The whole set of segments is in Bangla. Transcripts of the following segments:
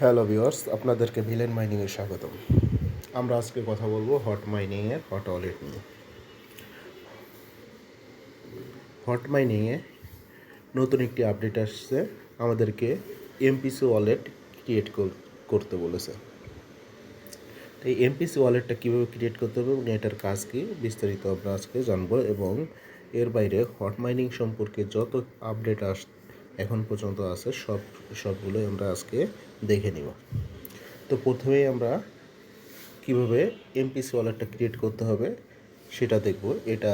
হ্যালো ভিউয়ার্স, আপনাদেরকে ভিলেন মাইনিংয়ে স্বাগতম। আমরা আজকে কথা বলবো হট মাইনিংয়ের হট ওয়ালেট নিয়ে। হট মাইনিংয়ে নতুন একটি আপডেট আসছে, আমাদেরকে এমপিসি ওয়ালেট ক্রিয়েট করতে বলেছে। এই এমপিসি ওয়ালেটটা কীভাবে ক্রিয়েট করতে হবে এবং এটার কাজ কী বিস্তারিত আমরা আজকে জানবো, এবং এর বাইরে হট মাইনিং সম্পর্কে যত আপডেট এখন পর্যন্ত আছে সবগুলোই আমরা আজকে দেখে নিব। তো প্রথমেই আমরা কীভাবে এমপিসি ওয়ালেটটা ক্রিয়েট করতে হবে সেটা দেখব। এটা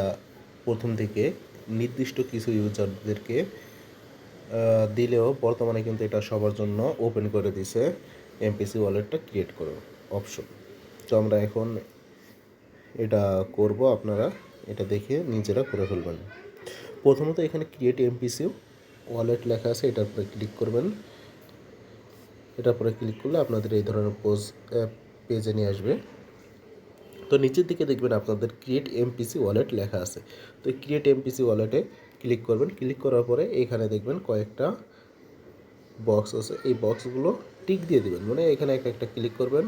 প্রথম থেকে নির্দিষ্ট কিছু ইউজারদেরকে দিলেও বর্তমানে কিন্তু এটা সবার জন্য ওপেন করে দিছে এমপিসি ওয়ালেটটা ক্রিয়েট করার অপশন। তো আমরা এখন এটা করব, আপনারা এটা দেখে নিজেরা করে ফেলবেন। প্রথমত এখানে ক্রিয়েট এমপিসি ওয়ালেট লেখা আছে, এটার উপরে ক্লিক করবেন। এটার উপরে ক্লিক করলে আপনাদের এই ধরনের পেজে নিয়ে আসবে। তো নিচের দিকে দেখবেন আপনাদের ক্রিয়েট এমপিসি ওয়ালেট লেখা আছে। তো এই ক্রিয়েট এমপিসি ওয়ালেটে ক্লিক করবেন। ক্লিক করার পরে এখানে দেখবেন কয়েকটা বক্স আছে, এই বক্সগুলো টিক দিয়ে দেবেন, মানে এখানে একটা ক্লিক করবেন।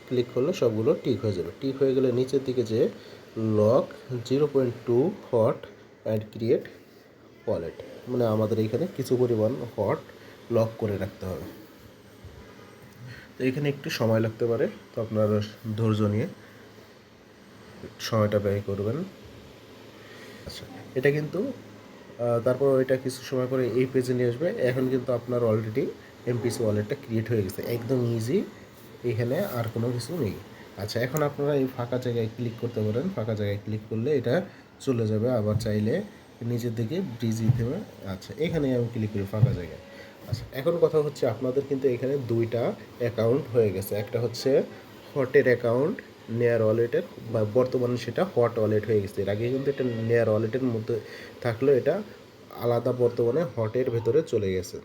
ক্লিক করলে সবগুলো টিক হয়ে যাবে। টিক হয়ে গেলে নিচের দিকে যে lock 0.2 hot and create wallet, মানে আমাদের এখানে কিছু পরিমাণ হট লক করে রাখতে হবে। তো এখানে একটু সময় লাগতে পারে, তো আপনারা ধৈর্য নিয়ে সময়টা ব্যয় করবেন। আচ্ছা, এটা কিন্তু তারপর এটা কিছু সময় পরে এই পেজে নিয়ে আসবে। এখন কিন্তু আপনার অলরেডি এমপিসি ওয়ালেটটা ক্রিয়েট হয়ে গেছে, একদম ইজি, এখানে আর কোনো কিছু নেই। আচ্ছা, এখন আপনারা এই ফাঁকা জায়গায় ক্লিক করতে পারেন। ফাঁকা জায়গায় ক্লিক করলে এটা চলে যাবে, আবার চাইলে নিচের দিকে ব্রিজি থেমে। আচ্ছা, এখানে আমি ক্লিক করি ফাঁকা জায়গায়। আচ্ছা, এখন কথা হচ্ছে আপনাদের কিন্তু এখানে দুইটা অ্যাকাউন্ট হয়ে গেছে। একটা হচ্ছে হটের অ্যাকাউন্ট নেয়ার ওয়ালেটের, বা বর্তমানে সেটা হট ওয়ালেট হয়ে গেছে। এর আগে কিন্তু এটা নেয়ার ওয়ালেটের মধ্যে থাকলেও এটা আলাদা বর্তমানে হটের ভেতরে চলে গেছে।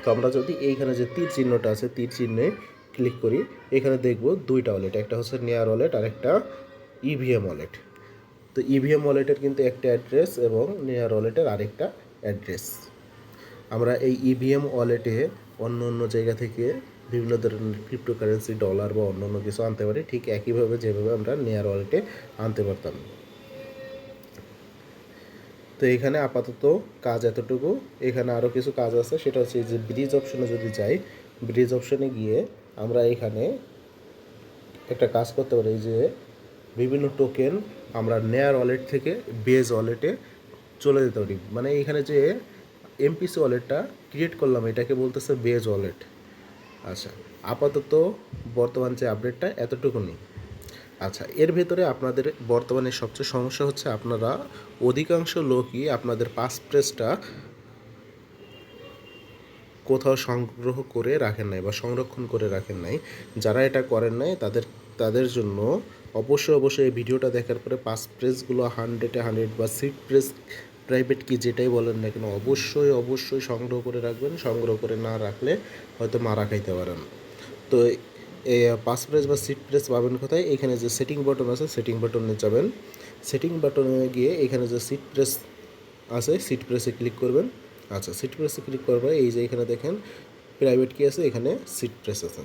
তো আমরা যদি এইখানে যে তীর চিহ্নটা আছে, তীর চিহ্নে ক্লিক করি, এখানে দেখব দুইটা ওয়ালেট, একটা হচ্ছে নেয়ার ওয়ালেট আর একটা ইভিএম ওয়ালেট। তো ইভিএম ওয়ালেটের কিন্তু একটা অ্যাড্রেস এবং নেয়ার ওয়ালেটের আরেকটা অ্যাড্রেস। আমরা এই ইভিএম ওয়ালেটে অন্য অন্য জায়গা থেকে বিভিন্ন ধরনের ক্রিপ্টোকারেন্সি, ডলার বা অন্য অন্য কিছু আনতে পারি, ঠিক একইভাবে যেভাবে আমরা নেয়ার ওয়ালেটে আনতে পারতাম। তো এখানে আপাতত কাজ এতটুকু। এখানে আরও কিছু কাজ আছে, সেটা হচ্ছে যে ব্রিজ অপশনে যদি যাই, ব্রিজ অপশনে গিয়ে আমরা এখানে একটা কাজ করতে পারি, যে বিভিন্ন টোকেন আমরা নেয়ার ওয়ালেট থেকে বেজ ওয়ালেটে চলে যেতে পারি। মানে এখানে যে এমপিসি ওয়ালেটটা ক্রিয়েট করলাম এটাকে বলতেছে বেজ ওয়ালেট। আচ্ছা, আপাতত বর্তমান যে আপডেটটা এতটুকুনি। আচ্ছা, এর ভেতরে আপনাদের বর্তমানে সবচেয়ে সমস্যা হচ্ছে আপনারা অধিকাংশ লোকই আপনাদের পাসপ্রেসটা কোথাও সংগ্রহ করে রাখেন নাই বা সংরক্ষণ করে রাখেন নাই। যারা এটা করেন নাই তাদের জন্য অবশ্যই এই ভিডিওটা দেখার পরে পাসপ্রেসগুলো 100 বা সিট প্রেস, প্রাইভেট কি যেটাই বলেন না কেন, অবশ্যই সংগ্রহ করে রাখবেন। সংগ্রহ করে না রাখলে হয়তো মারা খাইতে পারেন। তো এই পাসপ্রেস বা সিট প্রেস পাবেন কোথায়? এখানে যে সেটিং বাটন আছে, সেটিং বাটনে যাবেন। সেটিং বাটনে গিয়ে এখানে যে সিট প্রেস আছে, সিট প্রেসে ক্লিক করবেন। আচ্ছা, সিট প্রেসে ক্লিক করার পরে এই যে এখানে দেখেন প্রাইভেট কি আছে, এখানে সিট প্রেস আছে।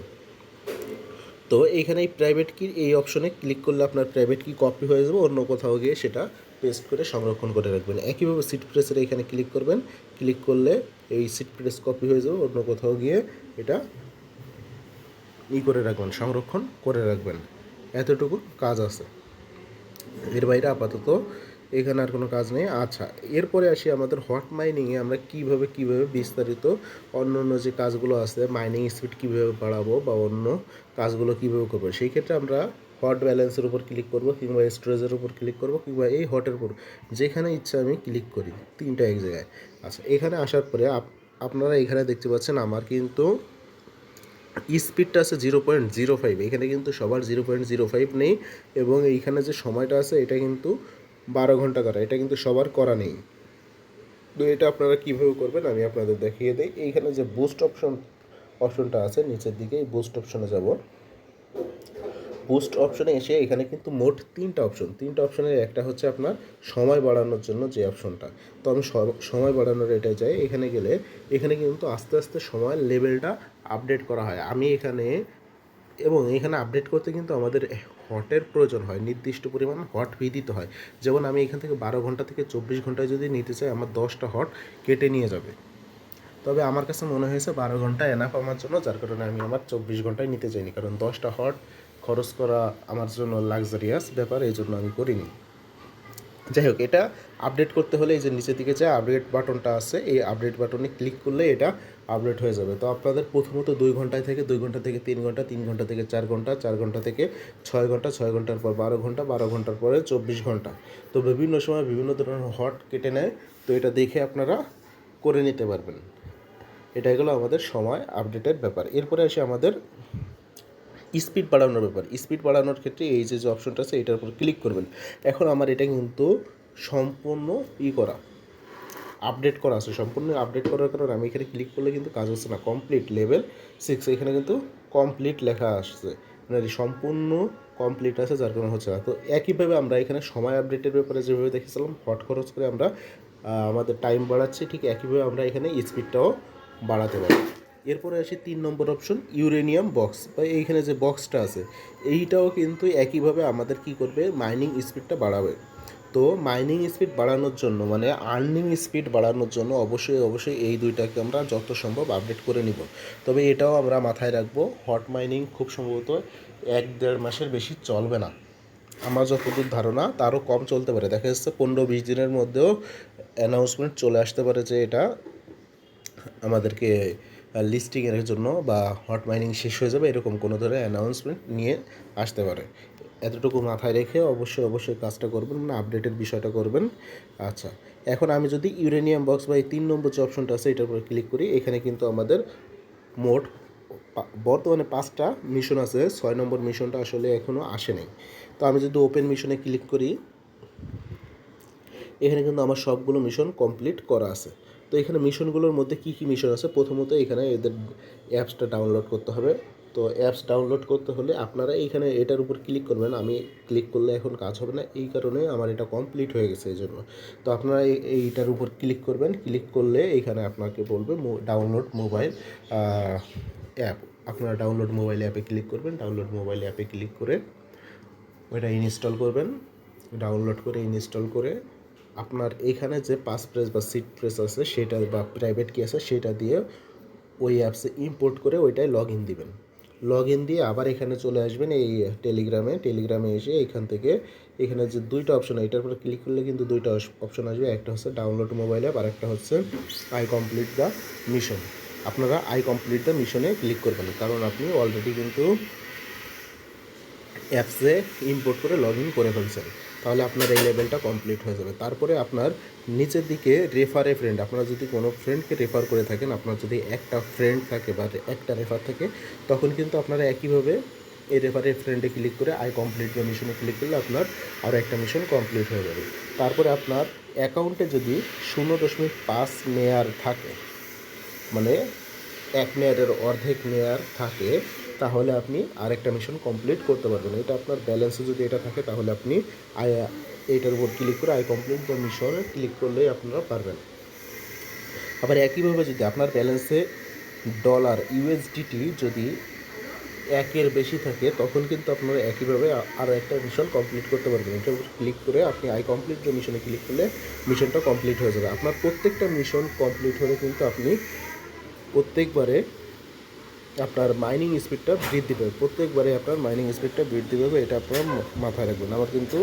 তো এইখানে এই প্রাইভেট কির এই অপশনে ক্লিক করলে আপনার প্রাইভেট কি কপি হয়ে যাবে, অন্য কোথাও গিয়ে সেটা পেস্ট করে সংরক্ষণ করে রাখবেন। একইভাবে সিট প্রেসের এখানে ক্লিক করবেন। ক্লিক করলে এই সিট প্রেস কপি হয়ে যাবে, অন্য কোথাও গিয়ে এটা করে রাখবেন, সংরক্ষণ করে রাখবেন। এতটুকু কাজ আছে, এর বাইরে আপাতত এখানে আর কোনো কাজ নেই। আচ্ছা, এরপরে আসি আমাদের হট মাইনিংয়ে আমরা কীভাবে বিস্তারিত অন্য অন্য যে কাজগুলো আছে, মাইনিং স্পিড কীভাবে বাড়াবো বা অন্য কাজগুলো কীভাবে করবো, সেই ক্ষেত্রে আমরা হট ব্যালেন্সের উপর ক্লিক করব, কিংবা স্টোরেজের উপর ক্লিক করব, কিংবা এই হটের উপর যেখানে ইচ্ছা আমি ক্লিক করি, তিনটা এক জায়গায়। আচ্ছা, এখানে আসার পরে আপনারা এখানে দেখতে পাচ্ছেন আমার কিন্তু স্পিডটা আছে 0.05। এখানে কিন্তু সবার 0.05 নেই, এবং এইখানে যে সময়টা আছে এটা কিন্তু 12 ঘন্টা করা, এটা কিন্তু সবার করা নেই। তো এটা আপনারা কীভাবে করবেন আমি আপনাদের দেখিয়ে দিই। এইখানে যে বুস্ট অপশনটা আছে নিচের দিকে, এই বুস্ট অপশনে যাব। বুস্ট অপশনে এসে এখানে কিন্তু মোট তিনটা অপশনের একটা হচ্ছে আপনার সময় বাড়ানোর জন্য যে অপশনটা। তো আমি সময় বাড়ানোর এটাই চাই। এখানে গেলে এখানে কিন্তু আস্তে আস্তে সময় লেভেলটা আপডেট করা হয়। আমি এখানে এবং এখানে আপডেট করতে কিন্তু আমাদের হটের প্রয়োজন হয়, নির্দিষ্ট পরিমাণ হট ফি দিতে হয়। যেমন আমি এখান থেকে 12 ঘন্টা থেকে 24 ঘন্টায় যদি নিতে চাই, আমার 10টা হট কেটে নিয়ে যাবে। তবে আমার কাছে মনে হয়েছে 12 ঘন্টা এনাফ আমার জন্য, যার কারণে আমি আমার 24 ঘন্টায় নিতে চাইনি, কারণ 10টা হট খরচ করা আমার জন্য লাক্সারিয়াস ব্যাপার, এই জন্য আমি করিনি। যাই হোক, এটা আপডেট করতে হলে এই যে নিচের দিকে যে আপডেট বাটনটা আছে, এই আপডেট বাটনে ক্লিক করলে এটা আপডেট হয়ে যাবে। তো আপনাদের প্রথমত 2 ঘন্টা থেকে 3 ঘন্টা, 3 ঘন্টা থেকে 4 ঘন্টা, 4 ঘন্টা থেকে 6 ঘন্টা, 6 ঘন্টার পর 12 ঘন্টা, 12 ঘন্টার পরে 24 ঘন্টা। তো বিভিন্ন সময় বিভিন্ন ধরনের হট কেটে নেয়, তো এটা দেখে আপনারা করে নিতে পারবেন। এটাই হলো আমাদের সময় আপডেটের ব্যাপার। এরপরে আসে আমাদের স্পিড বাড়ানোর ব্যাপার। স্পিড বাড়ানোর ক্ষেত্রে এই যে অপশনটা আছে এটার উপর ক্লিক করবেন। এখন আমার এটা কিন্তু সম্পূর্ণ আপডেট করা আছে। সম্পূর্ণ আপডেট করার কারণে আমি এখানে ক্লিক করলে কিন্তু কাজ হচ্ছে না। কমপ্লিট লেভেল 6 এখানে কিন্তু কমপ্লিট লেখা আসছে, মানে সম্পূর্ণ কমপ্লিট আছে, যার কারণে হচ্ছে না। তো একইভাবে আমরা এখানে সময় আপডেটের ব্যাপারে যেভাবে দেখেছিলাম হট খরচ করে আমরা আমাদের টাইম বাড়াচ্ছি, ঠিক একইভাবে আমরা এখানে স্পিডটাও বাড়াতে পারি। এরপরে আসি 3 নম্বর অপশন, ইউরেনিয়াম বক্স, বা এইখানে যে বক্সটা আছে এইটাও কিন্তু একইভাবে আমাদের কি করবে, মাইনিং স্পিডটা বাড়াবে। তো মাইনিং স্পিড বাড়ানোর জন্য, মানে আর্নিং স্পিড বাড়ানোর জন্য অবশ্যই এই দুইটাকে আমরা যত সম্ভব আপডেট করে নিব। তবে এটাও আমরা মাথায় রাখবো, হট মাইনিং খুব সম্ভবত 1-1.5 মাসের বেশি চলবে না। আমার যতদূর ধারণা তারও কম চলতে পারে। দেখা যাচ্ছে 15-20 দিনের মধ্যেও অ্যানাউন্সমেন্ট চলে আসতে পারে যে এটা আমাদেরকে লিস্টিংয়ের জন্য বা হট মাইনিং শেষ হয়ে যাবে, এরকম কোনো ধরনের অ্যানাউন্সমেন্ট নিয়ে আসতে পারে। এতটুকু মাথায় রেখে অবশ্যই কাজটা করবেন, মানে আপডেটের বিষয়টা করবেন। আচ্ছা, এখন আমি যদি ইউরেনিয়াম বক্স বা এই 3 নম্বর যে অপশনটা আছে এটার উপর ক্লিক করি, এখানে কিন্তু আমাদের মোট বর্তমানে 5টা মিশন আছে। 6 নম্বর মিশনটা আসলে এখনও আসে নাই। তো আমি যদি ওপেন মিশনে ক্লিক করি, এখানে কিন্তু আমার সবগুলো মিশন কমপ্লিট করা আছে। তো এখানে মিশনগুলোর মধ্যে কী কী মিশন আছে, প্রথমত এখানে এদের অ্যাপসটা ডাউনলোড করতে হবে। তো অ্যাপস ডাউনলোড করতে হলে আপনারা এইখানে এটার উপর ক্লিক করবেন। আমি ক্লিক করলে এখন কাজ হবে না, এই কারণে আমার এটা কমপ্লিট হয়ে গেছে এই জন্য। তো আপনারা এইটার উপর ক্লিক করবেন। ক্লিক করলে এইখানে আপনাকে বলবে ডাউনলোড মোবাইল অ্যাপ। আপনারা ডাউনলোড মোবাইল অ্যাপে ক্লিক করবেন। ডাউনলোড মোবাইল অ্যাপে ক্লিক করে ওইটা ইনস্টল করবেন। ডাউনলোড করে ইনস্টল করে আপনার এখানে যে পাস প্রেস বা সিট প্রেস আছে সেটা, বা প্রাইভেট কি আছে সেটা দিয়ে ওই অ্যাপসে ইম্পোর্ট করে ওইটাই লগ ইন দিবেন। লগ ইন দিয়ে আবার এখানে চলে আসবেন এই টেলিগ্রামে এসে এখান থেকে এখানে যে দুইটা অপশন, এটার উপরে ক্লিক করলে কিন্তু দুইটা অপশন আসবে। একটা হচ্ছে ডাউনলোড মোবাইল অ্যাপ, আর একটা হচ্ছে আই কমপ্লিট দ্য মিশন। আপনারা আই কমপ্লিট দ্য মিশনে ক্লিক করবেন, কারণ আপনি অলরেডি কিন্তু অ্যাপসে ইম্পোর্ট করে লগ ইন করে ফেলছেন। তাহলে আপনার এই লেভেলটা কমপ্লিট হয়ে যাবে। তারপরে আপনার নিচের দিকে রেফারে ফ্রেন্ড, আপনারা যদি কোনো ফ্রেন্ডকে রেফার করে থাকেন, আপনার যদি একটা ফ্রেন্ড থাকে বা একটা রেফার থাকে, তখন কিন্তু আপনারা একইভাবে এই রেফারে ফ্রেন্ডে ক্লিক করে আই কমপ্লিট দ্য মিশনে ক্লিক করলে আপনার আরও একটা মিশন কমপ্লিট হয়ে যাবে। তারপরে আপনার অ্যাকাউন্টে যদি 0.5 মেয়ার থাকে, মানে 1 মেয়ারের অর্ধেক মেয়ার থাকে, তাহলে আপনি আরেকটা মিশন কমপ্লিট করতে পারবেন। এটা আপনার ব্যালেন্সে যদি এটা থাকে তাহলে আপনি এইটার উপর ক্লিক করে আই কমপ্লিট দ্য মিশনে ক্লিক করলেই আপনারা পারবেন। আবার একইভাবে যদি আপনার ব্যালেন্সে ডলার ইউএসডিটি যদি 1-এর বেশি থাকে, তখন কিন্তু আপনারা একইভাবে আরও একটা মিশন কমপ্লিট করতে পারবেন। এটার উপর ক্লিক করে আপনি আই কমপ্লিট দ্য মিশনে ক্লিক করলে মিশনটা কমপ্লিট হয়ে যাবে। আপনার প্রত্যেকটা মিশন কমপ্লিট হলে কিন্তু আপনি প্রত্যেকবারে আপনার মাইনিং স্পিডটা বৃদ্ধি পাবে। প্রত্যেকবারে আপনার মাইনিং স্পিডটা বৃদ্ধি পাবে, এটা আপনারা মাথায় রাখবেন। আমার কিন্তু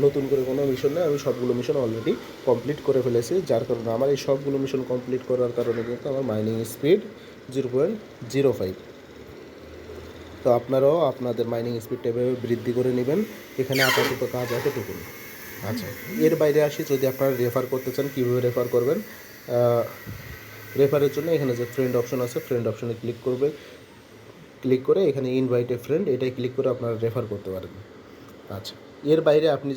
নতুন করে কোনো মিশন নেই, আমি সবগুলো মিশন অলরেডি কমপ্লিট করে ফেলেছি, যার কারণে আমার এই সবগুলো মিশন কমপ্লিট করার কারণে কিন্তু আমার মাইনিং স্পিড 0.05। তো আপনারাও আপনাদের মাইনিং স্পিডটা এভাবে বৃদ্ধি করে নেবেন। এখানে আপাতত কাজ এতটুকুন। আচ্ছা, এর বাইরে আসি, যদি আপনারা রেফার করতে চান কীভাবে রেফার করবেন। রেফারের জন্য এখানে যে ফ্রেন্ড অপশন আছে, ফ্রেন্ড অপশনে ক্লিক করে এখানে ইনভাইট এ ফ্রেন্ড, এটাই ক্লিক করে আপনারা রেফার করতে পারেন। আচ্ছা, এর বাইরে আপনি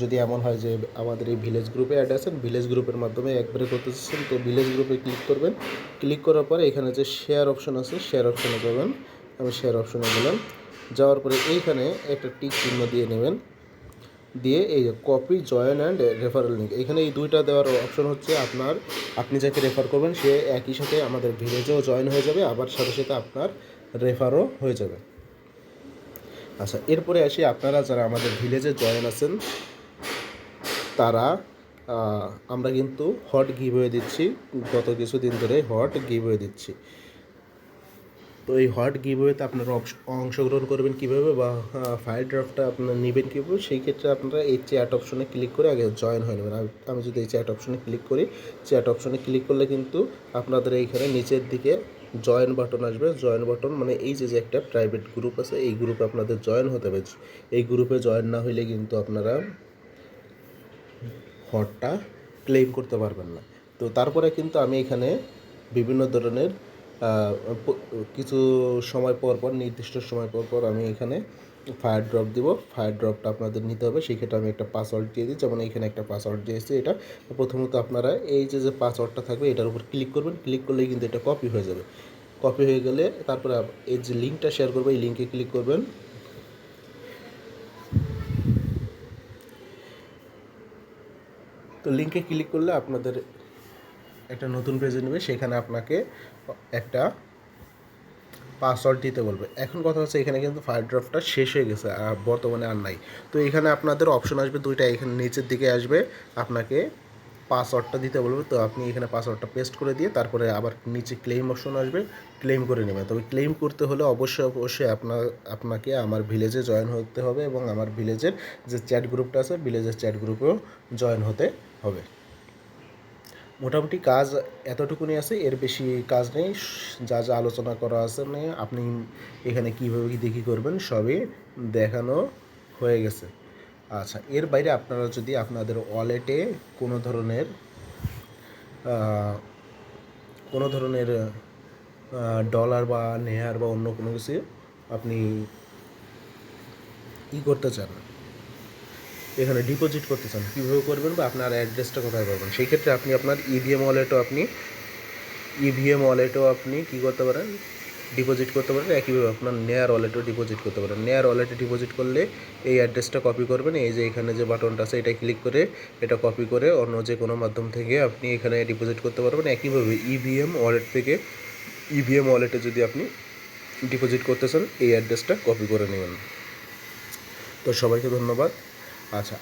যদি এমন হয় যে আমাদের এই ভিলেজ গ্রুপে অ্যাড আছেন, ভিলেজ গ্রুপের মাধ্যমে একবারে করতে চাচ্ছেন, তো ভিলেজ গ্রুপে ক্লিক করবেন। ক্লিক করার পরে এখানে যে শেয়ার অপশন আছে, শেয়ার অপশনে যাবেন। আমি শেয়ার অপশনে গেলাম। যাওয়ার পরে এইখানে একটা টিক চিহ্ন দিয়ে নেবেন, দিয়ে এই copy join and referral link, এখানে এই দুইটা দেওয়ার অপশন হচ্ছে আপনি যাকে রেফার করবেন সে একই সাথে আমাদের ভিলেজেও জয়েন হয়ে যাবে, আবার সাথে সাথে আপনার রেফারও হয়ে যাবে। আচ্ছা, এরপরে আসি আপনারা যারা আমাদের ভিলেজে জয়েন আছেন তারা আমরা কিন্তু হট গিভওয়ে দিচ্ছি, গত কিছুদিন ধরে হট গিভওয়ে দিচ্ছি। তো এই হট গিভওয়েতে আপনারা অংশগ্রহণ করবেন কীভাবে বা ফায়ার ড্রাফটটা আপনারা নেবেন কীভাবে, সেই ক্ষেত্রে আপনারা এই চ্যাট অপশনে ক্লিক করে আগে জয়েন হয়ে নেবেন। আমি যদি এই চ্যাট অপশনে ক্লিক করি, চ্যাট অপশনে ক্লিক করলে কিন্তু আপনাদের এইখানে নিচের দিকে জয়েন বাটন আসবে। জয়েন বাটন মানে এই যে একটা প্রাইভেট গ্রুপ আছে, এই গ্রুপে আপনাদের জয়েন হতে হবে। এই গ্রুপে জয়েন না হইলে কিন্তু আপনারা হটটা ক্লেম করতে পারবেন না। তো তারপরে কিন্তু আমি এখানে বিভিন্ন ধরনের কিছু সময় পর পর, নির্দিষ্ট সময় পর পর আমি এখানে ফায়ার ড্রপ দিব। ফায়ার ড্রপটা আপনাদের নিতে হবে, সেই ক্ষেত্রে আমি একটা পাসওয়ার্ড দিয়ে দিই। যেমন এখানে একটা পাসওয়ার্ড দিয়েছি, এটা প্রথমত আপনারা এই যে পাসওয়ার্ডটা থাকবে এটার উপর ক্লিক করবেন। ক্লিক করলেই কিন্তু এটা কপি হয়ে যাবে। কপি হয়ে গেলে তারপরে এই যে লিঙ্কটা শেয়ার করবে, এই লিঙ্কে ক্লিক করবেন। তো লিঙ্কে ক্লিক করলে আপনাদের একটা নতুন পেজে নেবে, সেখানে আপনাকে একটা পাসওয়ার্ড দিতে বলবে। এখন কথা হচ্ছে এখানে কিন্তু ফায়ার ড্রাফটটা শেষ হয়ে গেছে, আর বর্তমানে আর নাই। তো এখানে আপনাদের অপশন আসবে দুইটা, এখানে নিচের দিকে আসবে আপনাকে পাসওয়ার্ডটা দিতে বলবে। তো আপনি এখানে পাসওয়ার্ডটা পেস্ট করে দিয়ে তারপরে আবার নিচে ক্লেম অপশন আসবে, ক্লেম করে নেবেন। তবে ক্লেম করতে হলে অবশ্যই আপনাকে আমার ভিলেজে জয়েন হতে হবে এবং আমার ভিলেজের যে চ্যাট গ্রুপটা আছে ভিলেজের চ্যাট গ্রুপেও জয়েন হতে হবে। মোটামুটি কাজ এতটুকুনি আছে, এর বেশি কাজ নেই। যা যা আলোচনা করা আছে মানে আপনি এখানে কীভাবে কী করবেন সবই দেখানো হয়ে গেছে। আচ্ছা, এর বাইরে আপনারা যদি আপনাদের ওয়ালেটে কোনো ধরনের ডলার বা নেয়ার বা অন্য কোনো কিছু আপনি করতে চান, এখানে ডিপোজিট করতে চান, কীভাবে করবেন বা আপনার অ্যাড্রেসটা কোথায় পাবেন, সেই ক্ষেত্রে আপনি আপনার ইভিএম ওয়ালেটও আপনি কী করতে পারেন, ডিপোজিট করতে পারেন। একইভাবে আপনার নেয়ার ওয়ালেটও ডিপোজিট করতে পারেন। নেয়ার ওয়ালেটে ডিপোজিট করলে এই অ্যাড্রেসটা কপি করবেন, এই যে এখানে যে বাটনটা আছে এটা ক্লিক করে এটা কপি করে অন্য যে কোনো মাধ্যম থেকে আপনি এখানে ডিপোজিট করতে পারবেন। একইভাবে ইভিএম ওয়ালেটে যদি আপনি ডিপোজিট করতে চান এই অ্যাড্রেসটা কপি করে নেবেন। তো সবাইকে ধন্যবাদ। আচ্ছা,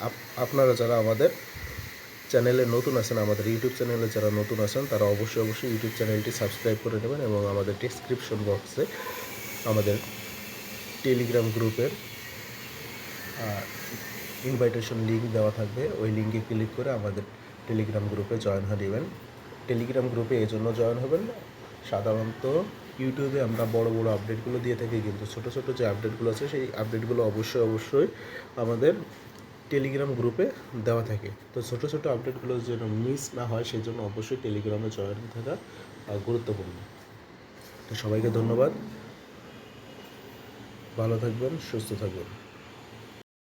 আপনারা যারা আমাদের চ্যানেলে নতুন আছেন, আমাদের ইউটিউব চ্যানেলে যারা নতুন আছেন তারা অবশ্যই ইউটিউব চ্যানেলটি সাবস্ক্রাইব করে নেবেন এবং আমাদের ডেসক্রিপশন বক্সে আমাদের টেলিগ্রাম গ্রুপের ইনভাইটেশন লিঙ্ক দেওয়া থাকবে, ওই লিঙ্কে ক্লিক করে আমাদের টেলিগ্রাম গ্রুপে জয়েন হয়ে নেবেন। টেলিগ্রাম গ্রুপে এই জন্য জয়েন হবেন, সাধারণত ইউটিউবে আমরা বড় আপডেটগুলো দিয়ে থাকি, কিন্তু ছোটো যে আপডেটগুলো আছে সেই আপডেটগুলো অবশ্যই আমাদের টেলিগ্রাম গ্রুপে দেওয়া থাকে। তো ছোটো আপডেটগুলো যেন মিস না হয় সেই জন্য অবশ্যই টেলিগ্রামে জয়েন থাকা গুরুত্বপূর্ণ। তো সবাইকে ধন্যবাদ, ভালো থাকবেন, সুস্থ থাকবেন।